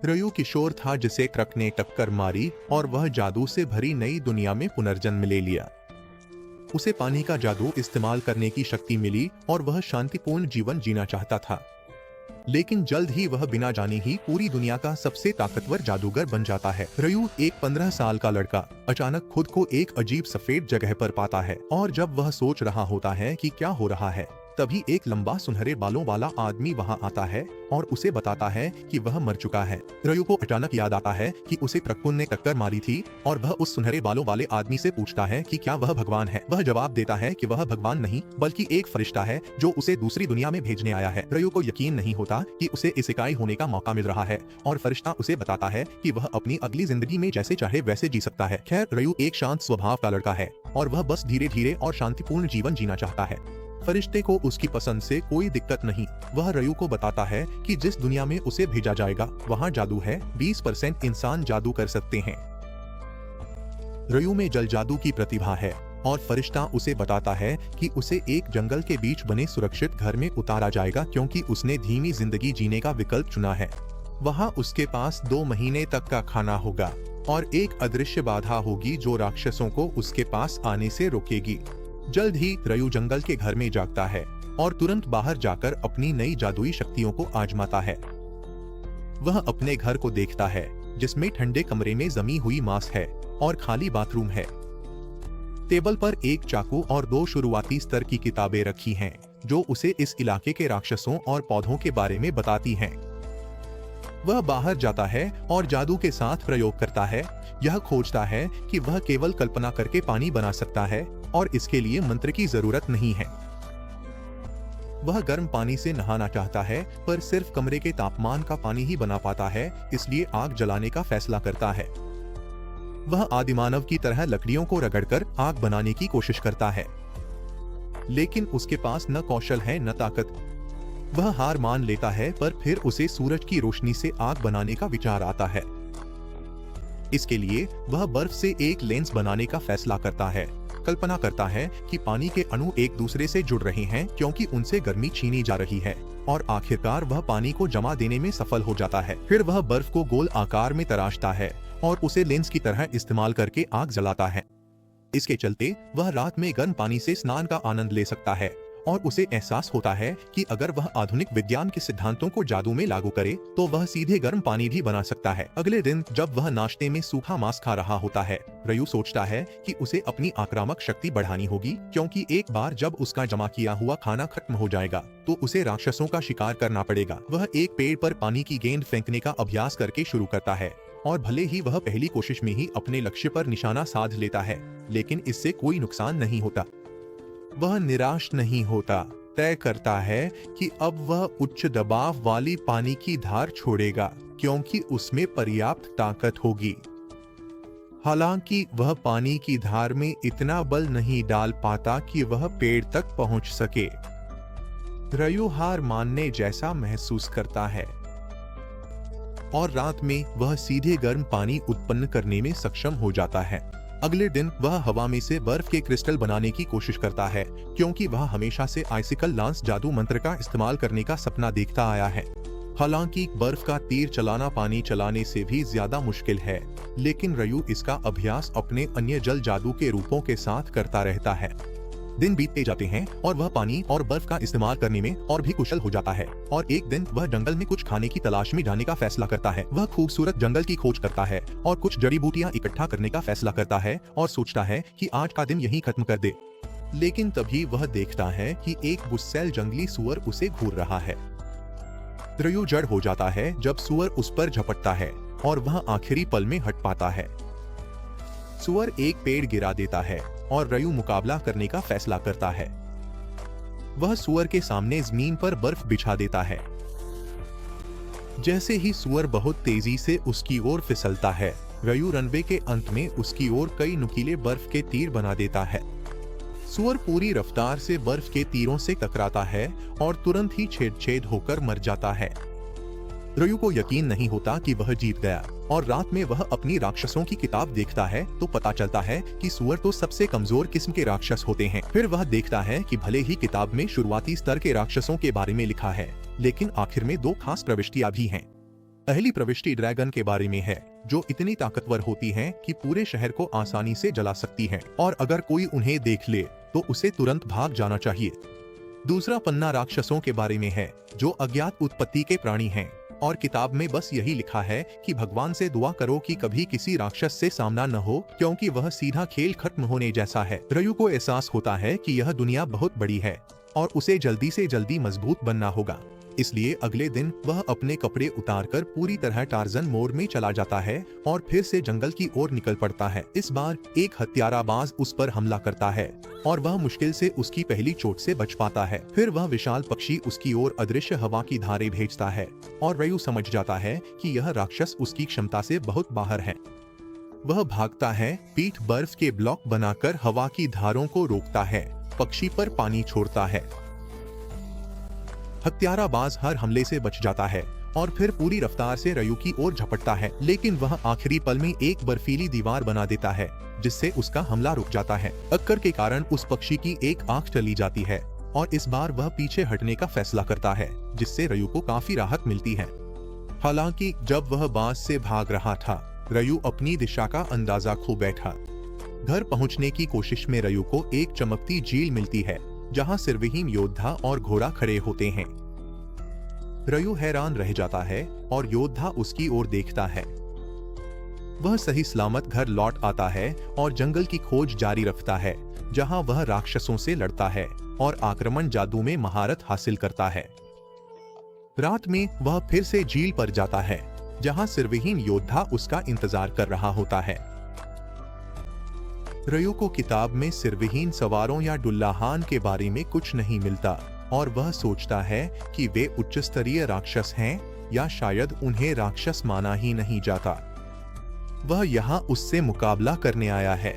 रयू किशोर था जिसे ट्रक ने टक्कर मारी और वह जादू से भरी नई दुनिया में पुनर्जन्म ले लिया। उसे पानी का जादू इस्तेमाल करने की शक्ति मिली और वह शांतिपूर्ण जीवन जीना चाहता था। लेकिन जल्द ही वह बिना जाने ही पूरी दुनिया का सबसे ताकतवर जादूगर बन जाता है। रयू एक 15 साल का लड़का अचानक खुद को एक अजीब सफेद जगह पर पाता है और जब वह सोच रहा होता है कि क्या हो रहा है, तभी एक लंबा सुनहरे बालों वाला आदमी वहां आता है और उसे बताता है कि वह मर चुका है। रयू को अचानक याद आता है कि उसे ट्रक्कुन ने टक्कर मारी थी और वह उस सुनहरे बालों वाले आदमी से पूछता है कि क्या वह भगवान है। वह जवाब देता है कि वह भगवान नहीं बल्कि एक फरिश्ता है जो उसे दूसरी दुनिया में भेजने आया है। रयू को यकीन नहीं होता कि उसे इसेकाई होने का मौका मिल रहा है और फरिश्ता उसे बताता है कि वह अपनी अगली जिंदगी में जैसे चाहे वैसे जी सकता है। खैर, रयू एक शांत स्वभाव का लड़का है और वह बस धीरे धीरे और शांतिपूर्ण जीवन जीना चाहता है। फरिश्ते को उसकी पसंद से कोई दिक्कत नहीं। वह रयू को बताता है कि जिस दुनिया में उसे भेजा जाएगा वहां जादू है, 20% इंसान जादू कर सकते हैं। रयू में जल जादू की प्रतिभा है और फरिश्ता उसे बताता है कि उसे एक जंगल के बीच बने सुरक्षित घर में उतारा जाएगा क्योंकि उसने धीमी जिंदगी जीने का विकल्प चुना है। वहां उसके पास 2 महीने तक का खाना होगा और एक अदृश्य बाधा होगी जो राक्षसों को उसके पास आने से रोकेगी। जल्द ही रयू जंगल के घर में जागता है और तुरंत बाहर जाकर अपनी नई जादुई शक्तियों को आजमाता है। वह अपने घर को देखता है जिसमें ठंडे कमरे में जमी हुई मांस है और खाली बाथरूम है। टेबल पर एक चाकू और 2 शुरुआती स्तर की किताबें रखी हैं जो उसे इस इलाके के राक्षसों और पौधों के बारे में बताती हैं। वह बाहर जाता है और जादू के साथ प्रयोग करता है। यह खोजता है कि वह केवल कल्पना करके पानी बना सकता है और इसके लिए मंत्र की जरूरत नहीं है। वह गर्म पानी से नहाना चाहता है पर सिर्फ कमरे के तापमान का पानी ही बना पाता है, इसलिए आग जलाने का फैसला करता है। वह आदिमानव की तरह लकड़ियों को रगड़कर आग बनाने की कोशिश करता है, लेकिन उसके पास न कौशल है न ताकत। वह हार मान लेता है पर फिर उसे सूरज की रोशनी से आग बनाने का विचार आता है। इसके लिए वह बर्फ से एक लेंस बनाने का फैसला करता है। कल्पना करता है कि पानी के अणु एक दूसरे से जुड़ रहे हैं क्योंकि उनसे गर्मी छीनी जा रही है और आखिरकार वह पानी को जमा देने में सफल हो जाता है। फिर वह बर्फ को गोल आकार में तराशता है और उसे लेंस की तरह इस्तेमाल करके आग जलाता है। इसके चलते वह रात में गर्म पानी से स्नान का आनंद ले सकता है और उसे एहसास होता है कि अगर वह आधुनिक विज्ञान के सिद्धांतों को जादू में लागू करे तो वह सीधे गर्म पानी भी बना सकता है। अगले दिन जब वह नाश्ते में सूखा मांस खा रहा होता है, रयू सोचता है कि उसे अपनी आक्रामक शक्ति बढ़ानी होगी क्योंकि एक बार जब उसका जमा किया हुआ खाना खत्म हो जाएगा तो उसे राक्षसों का शिकार करना पड़ेगा। वह एक पेड़ पर पानी की गेंद फेंकने का अभ्यास करके शुरू करता है और भले ही वह पहली कोशिश में ही अपने लक्ष्य पर निशाना साध लेता है, लेकिन इससे कोई नुकसान नहीं होता। वह निराश नहीं होता, तय करता है कि अब वह उच्च दबाव वाली पानी की धार छोड़ेगा क्योंकि उसमें पर्याप्त ताकत होगी। हालांकि वह पानी की धार में इतना बल नहीं डाल पाता कि वह पेड़ तक पहुंच सके। रयू हार मानने जैसा महसूस करता है और रात में वह सीधे गर्म पानी उत्पन्न करने में सक्षम हो जाता है। अगले दिन वह हवा में से बर्फ के क्रिस्टल बनाने की कोशिश करता है क्योंकि वह हमेशा से आइसिकल लांस जादू मंत्र का इस्तेमाल करने का सपना देखता आया है। हालांकि बर्फ का तीर चलाना पानी चलाने से भी ज्यादा मुश्किल है, लेकिन रयू इसका अभ्यास अपने अन्य जल जादू के रूपों के साथ करता रहता है। दिन बीतते जाते हैं और वह पानी और बर्फ का इस्तेमाल करने में और भी कुशल हो जाता है और एक दिन वह जंगल में कुछ खाने की तलाश में जाने का फैसला करता है। वह खूबसूरत जंगल की खोज करता है और कुछ जड़ी बूटियां इकट्ठा करने का फैसला करता है और सोचता है कि आज का दिन यहीं खत्म कर दे। लेकिन तभी वह देखता है कि एक गुस्सैल जंगली सुअर उसे घूर रहा है। रयू जड़ हो जाता है जब सुअर उस पर झपटता है और वह आखिरी पल में हट पाता है। सुअर एक पेड़ गिरा देता है और रयू मुकाबला करने का फैसला करता है। वह सुअर के सामने जमीन पर बर्फ बिछा देता है। जैसे ही सुअर बहुत तेजी से उसकी ओर फिसलता है, रयू रनवे के अंत में उसकी ओर कई नुकीले बर्फ के तीर बना देता है। सुअर पूरी रफ्तार से बर्फ के तीरों से टकराता है और तुरंत ही छेद होकर मर जाता है। रयू को यकीन नहीं होता कि वह जीत गया और रात में वह अपनी राक्षसों की किताब देखता है तो पता चलता है कि सुअर तो सबसे कमजोर किस्म के राक्षस होते हैं। फिर वह देखता है कि भले ही किताब में शुरुआती स्तर के राक्षसों के बारे में लिखा है, लेकिन आखिर में 2 खास प्रविष्टियां भी हैं। पहली प्रविष्टि ड्रैगन के बारे में है, जो इतनी ताकतवर होती हैं कि पूरे शहर को आसानी से जला सकती हैं, और अगर कोई उन्हें देख ले तो उसे तुरंत भाग जाना चाहिए। दूसरा पन्ना राक्षसों के बारे में है, जो अज्ञात उत्पत्ति के प्राणी हैं, और किताब में बस यही लिखा है कि भगवान से दुआ करो कि कभी किसी राक्षस से सामना न हो, क्योंकि वह सीधा खेल खत्म होने जैसा है। रयु को एहसास होता है कि यह दुनिया बहुत बड़ी है और उसे जल्दी से जल्दी मजबूत बनना होगा। इसलिए अगले दिन वह अपने कपड़े उतारकर पूरी तरह टार्जन मोड में चला जाता है और फिर से जंगल की ओर निकल पड़ता है। इस बार एक हत्याराबाज उस पर हमला करता है और वह मुश्किल से उसकी पहली चोट से बच पाता है। फिर वह विशाल पक्षी उसकी ओर अदृश्य हवा की धारें भेजता है और रयु समझ जाता है कि यह राक्षस उसकी क्षमता से बहुत बाहर है। वह भागता है, पीठ बर्फ के ब्लॉक बनाकर हवा की धारों को रोकता है, पक्षी पर पानी छोड़ता है। हत्याराबाज हर हमले से बच जाता है और फिर पूरी रफ्तार से रयु की ओर झपटता है, लेकिन वह आखिरी पल में एक बर्फीली दीवार बना देता है, जिससे उसका हमला रुक जाता है। टक्कर के कारण उस पक्षी की एक आंख चली जाती है और इस बार वह पीछे हटने का फैसला करता है, जिससे रयु को काफी राहत मिलती है। हालांकि जब वह बांस से भाग रहा था, रयु अपनी दिशा का अंदाजा खो बैठा। घर पहुंचने की कोशिश में रयु को एक चमकती झील मिलती है, जहां सिरविहीन योद्धा और घोड़ा खड़े होते हैं। रयु हैरान रह जाता है और योद्धा उसकी ओर देखता है। वह सही सलामत घर लौट आता है और जंगल की खोज जारी रखता है, जहां वह राक्षसों से लड़ता है और आक्रमण जादू में महारत हासिल करता है। रात में वह फिर से झील पर जाता है, जहां सिरविहीन योद्धा उसका इंतजार कर रहा होता है। रयु को किताब में सिरविहीन सवारों या डुल्लाहान के बारे में कुछ नहीं मिलता और वह सोचता है कि वे उच्च स्तरीय राक्षस हैं या शायद उन्हें राक्षस माना ही नहीं जाता। वह यहाँ उससे मुकाबला करने आया है।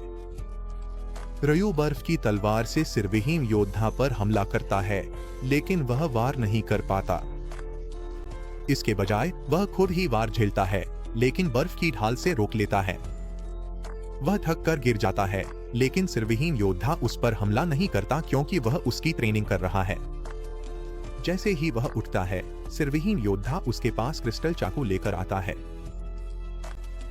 रयु बर्फ की तलवार से सिरविहीन योद्धा पर हमला करता है, लेकिन वह वार नहीं कर पाता। इसके बजाय वह खुद ही वार झेलता है, लेकिन बर्फ की ढाल से रोक लेता है। वह थक कर गिर जाता है, लेकिन सिरविहीन योद्धा उस पर हमला नहीं करता क्योंकि वह उसकी ट्रेनिंग कर रहा है। जैसे ही वह उठता है, सिरविहीन योद्धा उसके पास क्रिस्टल चाकू लेकर आता है।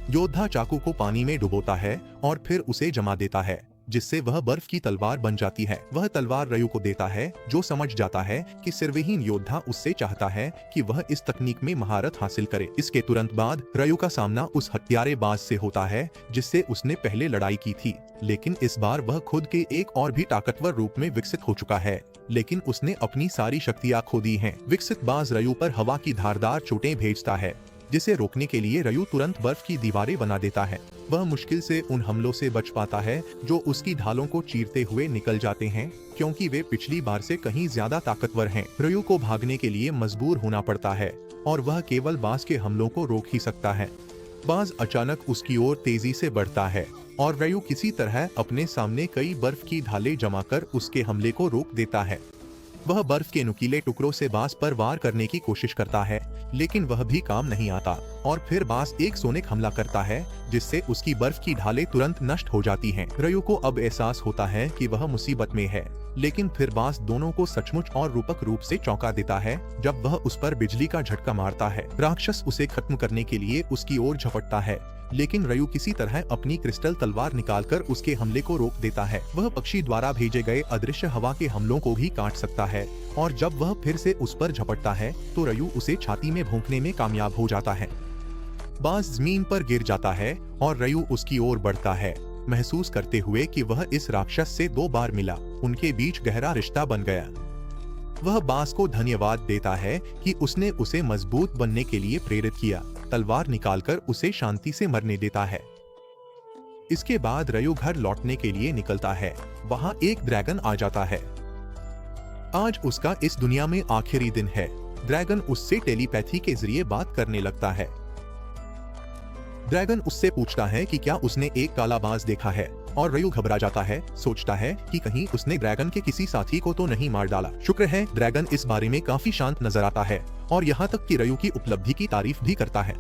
योद्धा चाकू को पानी में डुबोता है और फिर उसे जमा देता है, जिससे वह बर्फ की तलवार बन जाती है। वह तलवार रयु को देता है, जो समझ जाता है कि सिरविहीन योद्धा उससे चाहता है कि वह इस तकनीक में महारत हासिल करे। इसके तुरंत बाद रयु का सामना उस हत्यारेबाज से होता है, जिससे उसने पहले लड़ाई की थी, लेकिन इस बार वह खुद के एक और भी ताकतवर रूप में विकसित हो चुका है, लेकिन उसने अपनी सारी शक्तियां खो दी हैं। विकसित बाज रयु पर हवा की धारदार चोटें भेजता है, जिसे रोकने के लिए रयु तुरंत बर्फ की दीवारें बना देता है। वह मुश्किल से उन हमलों से बच पाता है जो उसकी ढालों को चीरते हुए निकल जाते हैं, क्योंकि वे पिछली बार से कहीं ज्यादा ताकतवर हैं। रयु को भागने के लिए मजबूर होना पड़ता है और वह केवल बाज के हमलों को रोक ही सकता है। बाज अचानक उसकी ओर तेजी से बढ़ता है और रयु किसी तरह अपने सामने कई बर्फ की ढालें जमाकर उसके हमले को रोक देता है। वह बर्फ के नुकीले टुकड़ों से बाज पर वार करने की कोशिश करता है, लेकिन वह भी काम नहीं आता और फिर बाज एक सोनिक हमला करता है, जिससे उसकी बर्फ की ढालें तुरंत नष्ट हो जाती हैं। रयु को अब एहसास होता है कि वह मुसीबत में है, लेकिन फिर बाज दोनों को सचमुच और रूपक रूप से चौंका देता है जब वह उस पर बिजली का झटका मारता है। राक्षस उसे खत्म करने के लिए उसकी ओर झपटता है, लेकिन रयु किसी तरह अपनी क्रिस्टल तलवार निकालकर उसके हमले को रोक देता है। वह पक्षी द्वारा भेजे गए अदृश्य हवा के हमलों को भी काट सकता है और जब वह फिर से उस पर झपटता है तो रयु उसे छाती में भोंकने में कामयाब हो जाता है। बाज जमीन पर गिर जाता है और रयु उसकी ओर बढ़ता है, महसूस करते हुए कि वह इस राक्षस से 2 बार मिला। उनके बीच गहरा रिश्ता बन गया। वह बाज को धन्यवाद देता है कि उसने उसे मजबूत बनने के लिए प्रेरित किया। तलवार निकालकर उसे शांति से मरने देता है। इसके बाद रयु घर लौटने के लिए निकलता है। वहां एक ड्रैगन आ जाता है। आज उसका इस दुनिया में आखिरी दिन है। ड्रैगन उससे टेलीपैथी के जरिए बात करने लगता है। ड्रैगन उससे पूछता है कि क्या उसने एक काला बाज देखा है, और रयु घबरा जाता है, सोचता है कि कहीं उसने ड्रैगन के किसी साथी को तो नहीं मार डाला। शुक्र है ड्रैगन इस बारे में काफी शांत नजर आता है और यहाँ तक कि रयु की उपलब्धि की तारीफ भी करता है।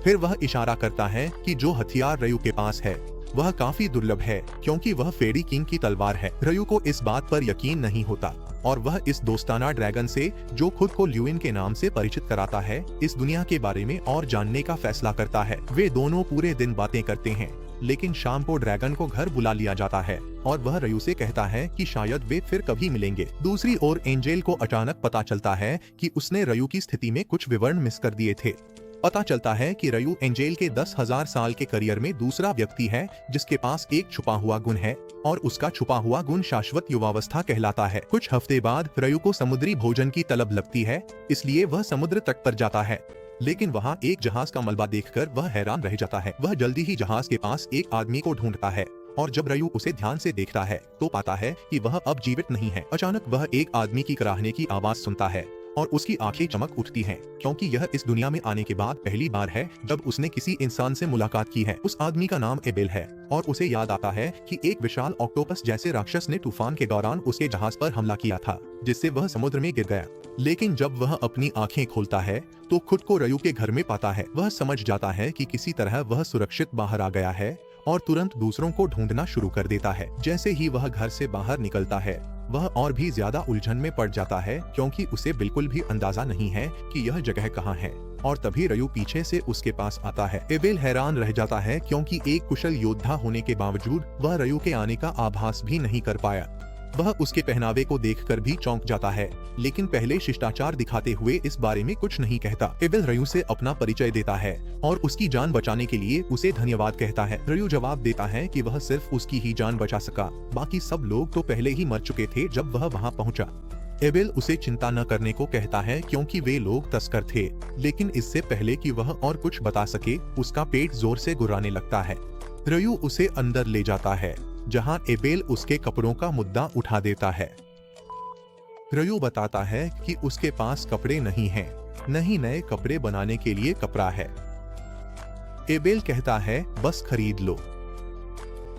फिर वह इशारा करता है कि जो हथियार रयु के पास है वह काफी दुर्लभ है, क्योंकि वह फेरी किंग की तलवार है। रयु को इस बात पर यकीन नहीं होता। और वह इस दोस्ताना ड्रैगन से, जो खुद को ल्यूइन के नाम से परिचित कराता है, इस दुनिया के बारे में और जानने का फैसला करता है। वे दोनों पूरे दिन बातें करते हैं, लेकिन शाम को ड्रैगन को घर बुला लिया जाता है और वह रयू से कहता है कि शायद वे फिर कभी मिलेंगे। दूसरी ओर एंजेल को अचानक पता चलता है कि उसने रयू की स्थिति में कुछ विवरण मिस कर दिए थे। पता चलता है कि रयू एंजेल के 10,000 साल के करियर में दूसरा व्यक्ति है जिसके पास एक छुपा हुआ गुण है और उसका छुपा हुआ गुण शाश्वत युवावस्था कहलाता है। कुछ हफ्ते बाद रयू को समुद्री भोजन की तलब लगती है, इसलिए वह समुद्र तट पर जाता है, लेकिन वहाँ एक जहाज का मलबा देखकर वह हैरान रह जाता है। वह जल्दी ही जहाज के पास एक आदमी को ढूंढता है और जब रयू उसे ध्यान से देखता है तो पाता है कि वह अब जीवित नहीं है। अचानक वह एक आदमी की कराहने की आवाज सुनता है और उसकी आंखें चमक उठती हैं, क्योंकि यह इस दुनिया में आने के बाद पहली बार है जब उसने किसी इंसान से मुलाकात की है। उस आदमी का नाम एबेल है और उसे याद आता है कि एक विशाल ऑक्टोपस जैसे राक्षस ने तूफान के दौरान उसके जहाज पर हमला किया था, जिससे वह समुद्र में गिर गया। लेकिन जब वह अपनी आंखें खोलता है तो खुद को रयू के घर में पाता है। वह समझ जाता है कि किसी तरह वह सुरक्षित बाहर आ गया है और तुरंत दूसरों को ढूंढना शुरू कर देता है। जैसे ही वह घर से बाहर निकलता है, वह और भी ज्यादा उलझन में पड़ जाता है, क्योंकि उसे बिल्कुल भी अंदाजा नहीं है कि यह जगह कहाँ है। और तभी रयू पीछे से उसके पास आता है। एबेल हैरान रह जाता है, क्योंकि एक कुशल योद्धा होने के बावजूद वह रयू के आने का आभास भी नहीं कर पाया। वह उसके पहनावे को देखकर भी चौंक जाता है, लेकिन पहले शिष्टाचार दिखाते हुए इस बारे में कुछ नहीं कहता। एबेल रयू से अपना परिचय देता है और उसकी जान बचाने के लिए उसे धन्यवाद कहता है। रयू जवाब देता है कि वह सिर्फ उसकी ही जान बचा सका, बाकी सब लोग तो पहले ही मर चुके थे जब वह वहाँ पहुँचा। एबेल उसे चिंता न करने को कहता है, क्योंकि वे लोग तस्कर थे, लेकिन इससे पहले कि वह और कुछ बता सके, उसका पेट जोर से गुर्राने लगता है। रयू उसे अंदर ले जाता है, जहां एबेल उसके कपड़ों का मुद्दा उठा देता है। रयू बताता है कि उसके पास कपड़े नहीं हैं, नहीं नए कपड़े बनाने के लिए कपड़ा है। एबेल कहता है, बस खरीद लो।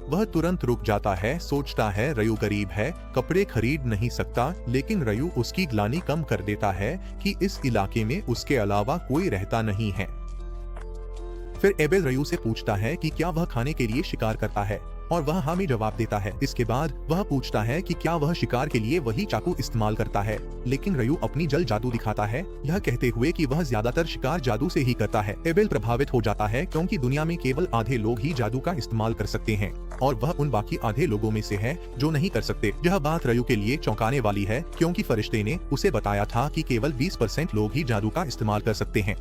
वह तुरंत रुक जाता है, सोचता है रयू गरीब है, कपड़े खरीद नहीं सकता, लेकिन रयू उसकी ग्लानि कम कर देता है कि इस इलाके में उसके अलावा कोई रहता नहीं है। फिर एबेल रयू से पूछता है कि क्या वह खाने के लिए शिकार करता है, और वह हाँ में जवाब देता है। इसके बाद वह पूछता है कि क्या वह शिकार के लिए वही चाकू इस्तेमाल करता है, लेकिन रयू अपनी जल जादू दिखाता है, यह कहते हुए कि वह ज्यादातर शिकार जादू से ही करता है। एबेल प्रभावित हो जाता है, क्योंकि दुनिया में केवल आधे लोग ही जादू का इस्तेमाल कर सकते हैं और वह उन बाकी आधे लोगों में से है जो नहीं कर सकते। यह बात रयू के लिए चौंकाने वाली है, क्योंकि फरिश्ते ने उसे बताया था कि केवल 20% लोग ही जादू का इस्तेमाल कर सकते हैं।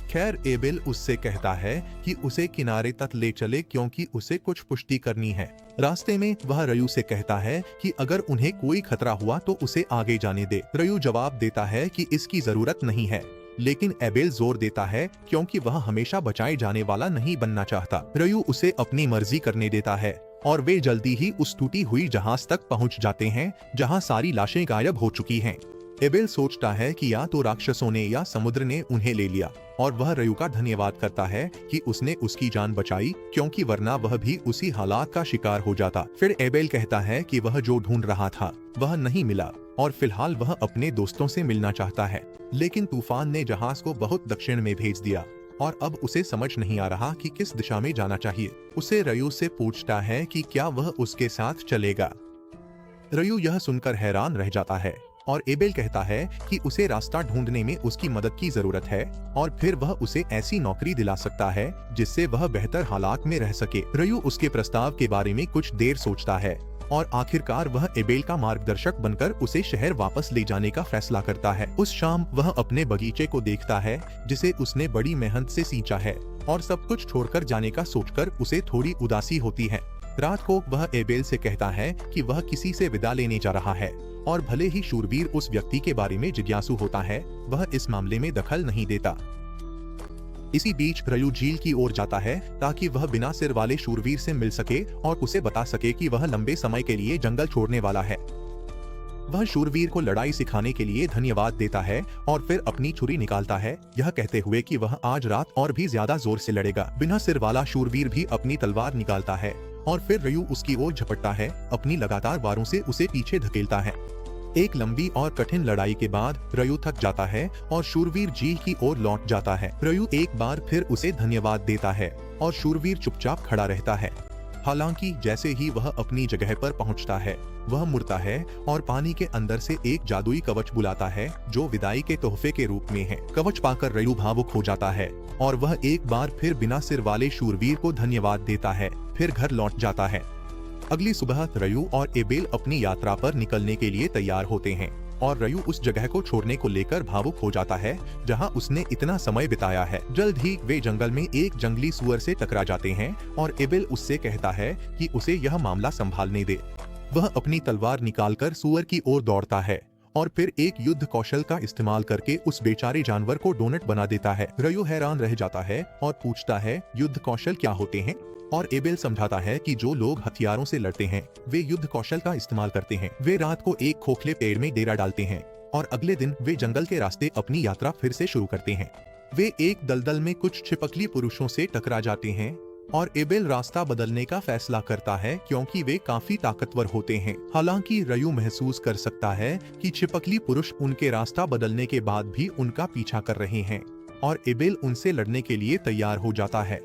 खैर, एबेल उससे कहता है कि उसे किनारे तक ले चले, क्योंकि उसे कुछ पुष्टि करनी है। रास्ते में वह रयू से कहता है कि अगर उन्हें कोई खतरा हुआ तो उसे आगे जाने दे। रयू जवाब देता है कि इसकी जरूरत नहीं है, लेकिन एबेल जोर देता है, क्योंकि वह हमेशा बचाए जाने वाला नहीं बनना चाहता। रयू उसे अपनी मर्जी करने देता है और वे जल्दी ही उस टूटी हुई जहाज तक पहुंच जाते हैं, जहां सारी लाशें गायब हो चुकी हैं। एबेल सोचता है कि या तो राक्षसों ने या समुद्र ने उन्हें ले लिया, और वह रयू का धन्यवाद करता है कि उसने उसकी जान बचाई, क्योंकि वरना वह भी उसी हालात का शिकार हो जाता। फिर एबेल कहता है कि वह जो ढूंढ रहा था वह नहीं मिला और फिलहाल वह अपने दोस्तों से मिलना चाहता है, लेकिन तूफान ने जहाज को बहुत दक्षिण में भेज दिया और अब उसे समझ नहीं आ रहा कि किस दिशा में जाना चाहिए। उसे रयू से पूछता है कि क्या वह उसके साथ चलेगा। रयू यह सुनकर हैरान रह जाता है और एबेल कहता है कि उसे रास्ता ढूंढने में उसकी मदद की जरूरत है और फिर वह उसे ऐसी नौकरी दिला सकता है जिससे वह बेहतर हालात में रह सके। रयू उसके प्रस्ताव के बारे में कुछ देर सोचता है और आखिरकार वह एबेल का मार्गदर्शक बनकर उसे शहर वापस ले जाने का फैसला करता है। उस शाम वह अपने बगीचे को देखता है जिसे उसने बड़ी मेहनत से सींचा है, और सब कुछ छोड़कर जाने का सोचकर उसे थोड़ी उदासी होती है। रात को वह एबेल से कहता है कि वह किसी से विदा लेने जा रहा है, और भले ही शूरवीर उस व्यक्ति के बारे में जिज्ञासु होता है, वह इस मामले में दखल नहीं देता। इसी बीच रयू झील की ओर जाता है ताकि वह बिना सिर वाले शूरवीर से मिल सके और उसे बता सके कि वह लंबे समय के लिए जंगल छोड़ने वाला है। वह शूरवीर को लड़ाई सिखाने के लिए धन्यवाद देता है और फिर अपनी छुरी निकालता है, यह कहते हुए कि वह आज रात और भी ज्यादा जोर से लड़ेगा। बिना सिर वाला शूरवीर भी अपनी तलवार निकालता है और फिर रयू उसकी ओर झपटता है, अपनी लगातार वारों से उसे पीछे धकेलता है। एक लंबी और कठिन लड़ाई के बाद रयू थक जाता है और शूरवीर झील की ओर लौट जाता है। रयू एक बार फिर उसे धन्यवाद देता है और शूरवीर चुपचाप खड़ा रहता है। हालांकि जैसे ही वह अपनी जगह पर पहुंचता है, वह मुड़ता है और पानी के अंदर से एक जादुई कवच बुलाता है जो विदाई के तोहफे के रूप में है। कवच पाकर रयू भावुक हो जाता है और वह एक बार फिर बिना सिर वाले शूरवीर को धन्यवाद देता है, फिर घर लौट जाता है। अगली सुबह रयू और एबेल अपनी यात्रा पर निकलने के लिए तैयार होते हैं और रयू उस जगह को छोड़ने को लेकर भावुक हो जाता है जहां उसने इतना समय बिताया है। जल्द ही वे जंगल में एक जंगली सुअर से टकरा जाते हैं और एबेल उससे कहता है कि उसे यह मामला संभालने दे। वह अपनी तलवार निकालकर सुअर की ओर दौड़ता है और फिर एक युद्ध कौशल का इस्तेमाल करके उस बेचारे जानवर को डोनट बना देता है। रयू हैरान रह जाता है और पूछता है, युद्ध कौशल क्या होते हैं? और एबेल समझाता है कि जो लोग हथियारों से लड़ते हैं वे युद्ध कौशल का इस्तेमाल करते हैं। वे रात को एक खोखले पेड़ में डेरा डालते हैं और अगले दिन वे जंगल के रास्ते अपनी यात्रा फिर से शुरू करते हैं। वे एक दलदल में कुछ छिपकली पुरुषों से टकरा जाते हैं और एबेल रास्ता बदलने का फैसला करता है क्योंकि वे काफी ताकतवर होते हैं। हालांकि रयू महसूस कर सकता है कि छिपकली पुरुष उनके रास्ता बदलने के बाद भी उनका पीछा कर रहे हैं और एबेल उनसे लड़ने के लिए तैयार हो जाता है।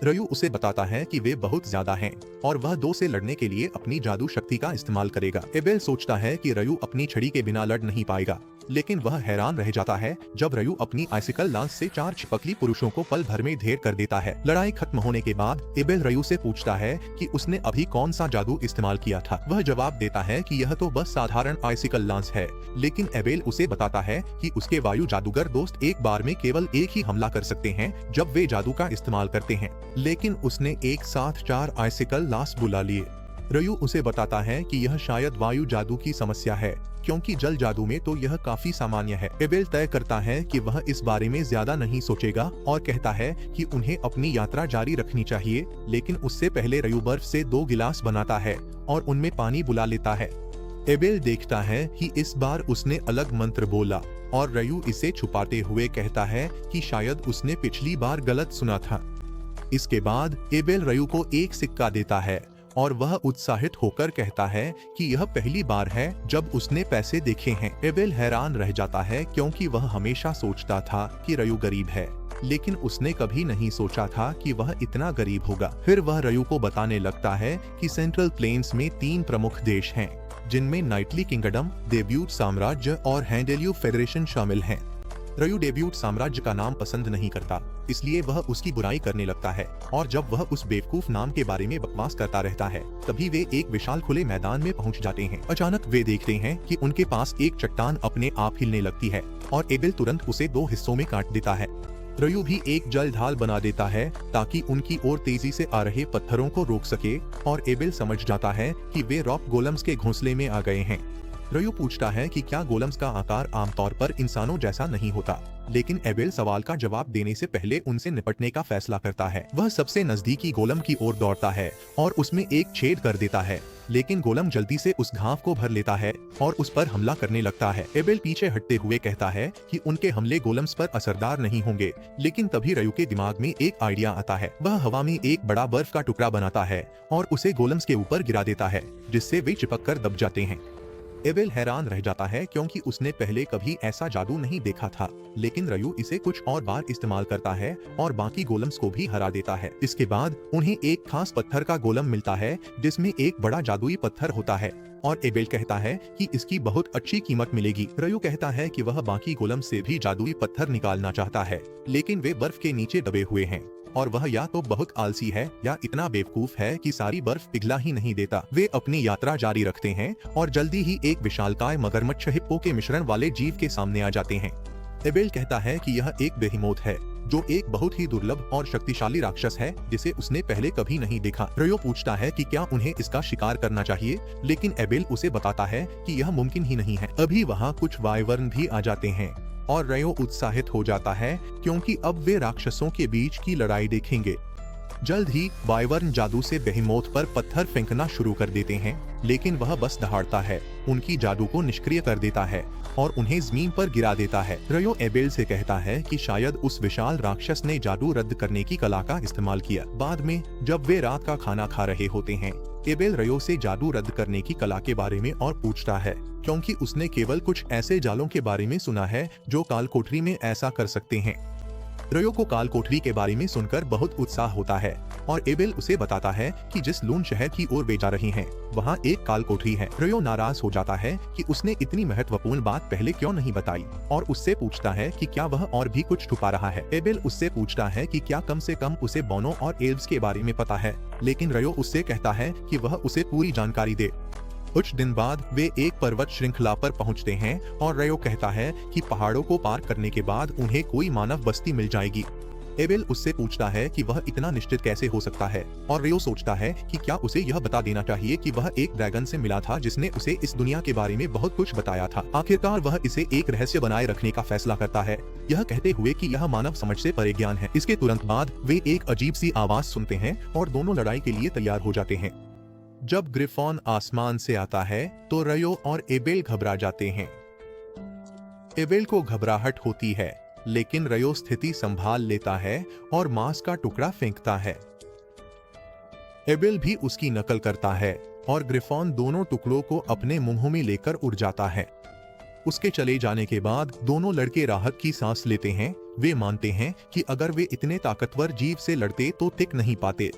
रयू उसे बताता है कि वे बहुत ज्यादा हैं और वह दो से लड़ने के लिए अपनी जादू शक्ति का इस्तेमाल करेगा। एबेल सोचता है कि रयू अपनी छड़ी के बिना लड़ नहीं पाएगा, लेकिन वह हैरान रह जाता है जब रयू अपनी आइसिकल लांस से 4 छिपकली पुरुषों को पल भर में ढेर कर देता है। लड़ाई खत्म होने के बाद एबेल रयू से पूछता है कि उसने अभी कौन सा जादू इस्तेमाल किया था। वह जवाब देता है कि यह तो बस साधारण आइसिकल लांस है, लेकिन एबेल उसे बताता है कि उसके वायु जादूगर दोस्त एक बार में केवल एक ही हमला कर सकते हैं जब वे जादू का इस्तेमाल करते हैं, लेकिन उसने एक साथ 4 आइसिकल लांस बुला लिए। रयू उसे बताता है कि यह शायद वायु जादू की समस्या है, क्योंकि जल जादू में तो यह काफी सामान्य है। एबेल तय करता है कि वह इस बारे में ज्यादा नहीं सोचेगा और कहता है कि उन्हें अपनी यात्रा जारी रखनी चाहिए, लेकिन उससे पहले रयू बर्फ से 2 गिलास बनाता है और उनमें पानी बुला लेता है। एबेल देखता है कि इस बार उसने अलग मंत्र बोला और रयू इसे छुपाते हुए कहता है कि शायद उसने पिछली बार गलत सुना था। इसके बाद एबेल रयू को एक सिक्का देता है और वह उत्साहित होकर कहता है कि यह पहली बार है जब उसने पैसे देखे हैं। एबेल हैरान रह जाता है क्योंकि वह हमेशा सोचता था कि रयू गरीब है, लेकिन उसने कभी नहीं सोचा था कि वह इतना गरीब होगा। फिर वह रयू को बताने लगता है कि सेंट्रल प्लेन्स में 3 प्रमुख देश हैं, जिनमें नाइटली किंगडम, डेब्यूट साम्राज्य और हैंडेल्यू फेडरेशन शामिल हैं। रयू डेब्यूट साम्राज्य का नाम पसंद नहीं करता, इसलिए वह उसकी बुराई करने लगता है और जब वह उस बेवकूफ नाम के बारे में बकवास करता रहता है, तभी वे एक विशाल खुले मैदान में पहुंच जाते हैं। अचानक वे देखते हैं कि उनके पास एक चट्टान अपने आप हिलने लगती है और एबेल तुरंत उसे 2 हिस्सों में काट देता है। रयू भी एक जल ढाल बना देता है ताकि उनकी ओर तेजी से आ रहे पत्थरों को रोक सके और एबेल समझ जाता है कि वे रॉक गोलम्स के घोंसले में आ गए हैं। रयू पूछता है कि क्या गोलम्स का आकार आमतौर पर इंसानों जैसा नहीं होता, लेकिन एबेल सवाल का जवाब देने से पहले उनसे निपटने का फैसला करता है। वह सबसे नजदीकी गोलम की ओर दौड़ता है और उसमें एक छेद कर देता है, लेकिन गोलम जल्दी से उस घाव को भर लेता है और उस पर हमला करने लगता है। एबेल पीछे हटते हुए कहता है कि उनके हमले गोलम्स पर असरदार नहीं होंगे, लेकिन तभी रयू के दिमाग में एक आइडिया आता है। वह हवा में एक बड़ा बर्फ का टुकड़ा बनाता है और उसे गोलम्स के ऊपर गिरा देता है, जिससे वे चिपक कर दब जाते हैं। एबेल हैरान रह जाता है क्योंकि उसने पहले कभी ऐसा जादू नहीं देखा था, लेकिन रयू इसे कुछ और बार इस्तेमाल करता है और बाकी गोलम्स को भी हरा देता है। इसके बाद उन्हें एक खास पत्थर का गोलम मिलता है जिसमें एक बड़ा जादुई पत्थर होता है और एबेल कहता है कि इसकी बहुत अच्छी कीमत मिलेगी। रयू कहता है कि वह बाकी गोलम से भी जादुई पत्थर निकालना चाहता है, लेकिन वे बर्फ के नीचे दबे हुए हैं और वह या तो बहुत आलसी है या इतना बेवकूफ है कि सारी बर्फ पिघला ही नहीं देता। वे अपनी यात्रा जारी रखते हैं और जल्दी ही एक विशालकाय मगरमच्छ हिप्पो के मिश्रण वाले जीव के सामने आ जाते हैं। एबेल कहता है कि यह एक बेहिमोथ है, जो एक बहुत ही दुर्लभ और शक्तिशाली राक्षस है जिसे उसने पहले कभी नहीं देखा। रयो पूछता है कि क्या उन्हें इसका शिकार करना चाहिए, लेकिन एबेल उसे बताता है कि यह मुमकिन ही नहीं है। अभी वहाँ कुछ वाइवर्न भी आ जाते हैं और रयो उत्साहित हो जाता है क्योंकि अब वे राक्षसों के बीच की लड़ाई देखेंगे। जल्द ही वाइवर्न जादू से बेहिमोथ पर पत्थर फेंकना शुरू कर देते हैं, लेकिन वह बस दहाड़ता है, उनकी जादू को निष्क्रिय कर देता है और उन्हें जमीन पर गिरा देता है। रयो एबेल से कहता है कि शायद उस विशाल राक्षस ने जादू रद्द करने की कला का इस्तेमाल किया। बाद में जब वे रात का खाना खा रहे होते हैं, एबेल रयो से जादू रद्द करने की कला के बारे में और पूछता है, क्योंकि उसने केवल कुछ ऐसे जालों के बारे में सुना है जो कालकोठरी में ऐसा कर सकते हैं। रयो को काल कोठरी के बारे में सुनकर बहुत उत्साह होता है और एबेल उसे बताता है कि जिस लून शहर की ओर वे जा रही हैं, वहाँ एक काल कोठरी है। रयो नाराज हो जाता है कि उसने इतनी महत्वपूर्ण बात पहले क्यों नहीं बताई और उससे पूछता है कि क्या वह और भी कुछ छुपा रहा है। एबेल उससे पूछता है कि क्या कम से कम उसे बोनो और एल्व्स के बारे में पता है, लेकिन रयो उससे कहता है कि वह उसे पूरी जानकारी दे। कुछ दिन बाद वे एक पर्वत श्रृंखला पर पहुंचते हैं और रयो कहता है कि पहाड़ों को पार करने के बाद उन्हें कोई मानव बस्ती मिल जाएगी। एबेल उससे पूछता है कि वह इतना निश्चित कैसे हो सकता है और रयो सोचता है कि क्या उसे यह बता देना चाहिए कि वह एक ड्रैगन से मिला था जिसने उसे इस दुनिया के बारे में बहुत कुछ बताया था। आखिरकार वह इसे एक रहस्य बनाए रखने का फैसला करता है, यह कहते हुए कि यह मानव समझ से परे ज्ञान है। इसके तुरंत बाद वे एक अजीब सी आवाज सुनते हैं और दोनों लड़ाई के लिए तैयार हो जाते हैं। जब ग्रिफॉन आसमान से आता है तो रयो और एबेल घबरा जाते हैं। एबेल को घबराहट होती है, लेकिन रयो स्थिति संभाल लेता है और मांस का टुकड़ा फेंकता है। एबेल भी उसकी नकल करता है और ग्रिफॉन दोनों टुकड़ों को अपने मुंह में लेकर उड़ जाता है। उसके चले जाने के बाद दोनों लड़के राहत की सांस लेते हैं। वे मानते हैं कि अगर वे इतने ताकतवर जीव से लड़ते तो टिक नहीं पाते।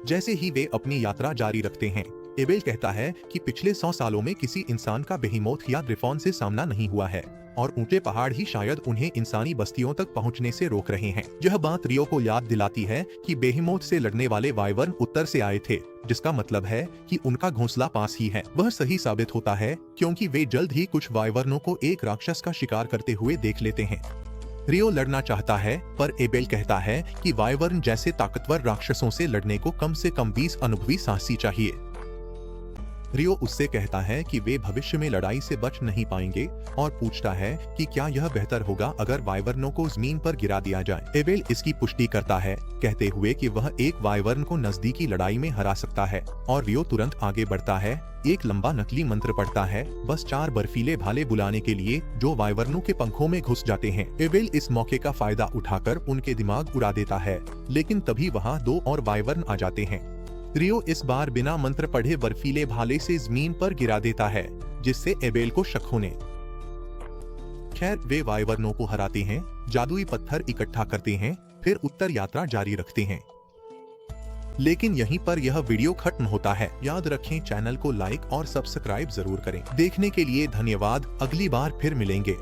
जैसे ही वे अपनी यात्रा जारी रखते हैं, एबेल कहता है कि पिछले 100 सालों में किसी इंसान का बेहीमोथ या ग्रिफॉन से सामना नहीं हुआ है और ऊंचे पहाड़ ही शायद उन्हें इंसानी बस्तियों तक पहुंचने से रोक रहे हैं। यह बात रियो को याद दिलाती है कि बेहीमोथ से लड़ने वाले वाइवर्न उत्तर से आए थे, जिसका मतलब है कि उनका घोंसला पास ही है। वह सही साबित होता है क्योंकि वे जल्द ही कुछ वाइवर्नों को एक राक्षस का शिकार करते हुए देख लेते हैं। रियो लड़ना चाहता है, पर एबेल कहता है कि वाइवर्न जैसे ताकतवर राक्षसों से लड़ने को कम से कम 20 अनुभवी साहसी चाहिए। रियो उससे कहता है कि वे भविष्य में लड़ाई से बच नहीं पाएंगे और पूछता है कि क्या यह बेहतर होगा अगर वाइवर्नों को जमीन पर गिरा दिया जाए। एबेल इसकी पुष्टि करता है, कहते हुए कि वह एक वाइवर्न को नजदीकी लड़ाई में हरा सकता है और रियो तुरंत आगे बढ़ता है, एक लंबा नकली मंत्र पढ़ता है, बस 4 बर्फीले भाले बुलाने के लिए जो वाइवर्नों के पंखों में घुस जाते हैं। एबेल इस मौके का फायदा उठाकर उनके दिमाग उड़ा देता है, लेकिन तभी वहाँ 2 और वाइवर्न आ जाते हैं। रियो इस बार बिना मंत्र पढ़े बर्फीले भाले से जमीन पर गिरा देता है, जिससे एबेल को शक होने। खैर, वे वाइवर्नों को हराते हैं, जादुई पत्थर इकट्ठा करते हैं, फिर उत्तर यात्रा जारी रखते हैं। लेकिन यहीं पर यह वीडियो खत्म होता है। याद रखें, चैनल को लाइक और सब्सक्राइब जरूर करें। देखने के लिए धन्यवाद। अगली बार फिर मिलेंगे।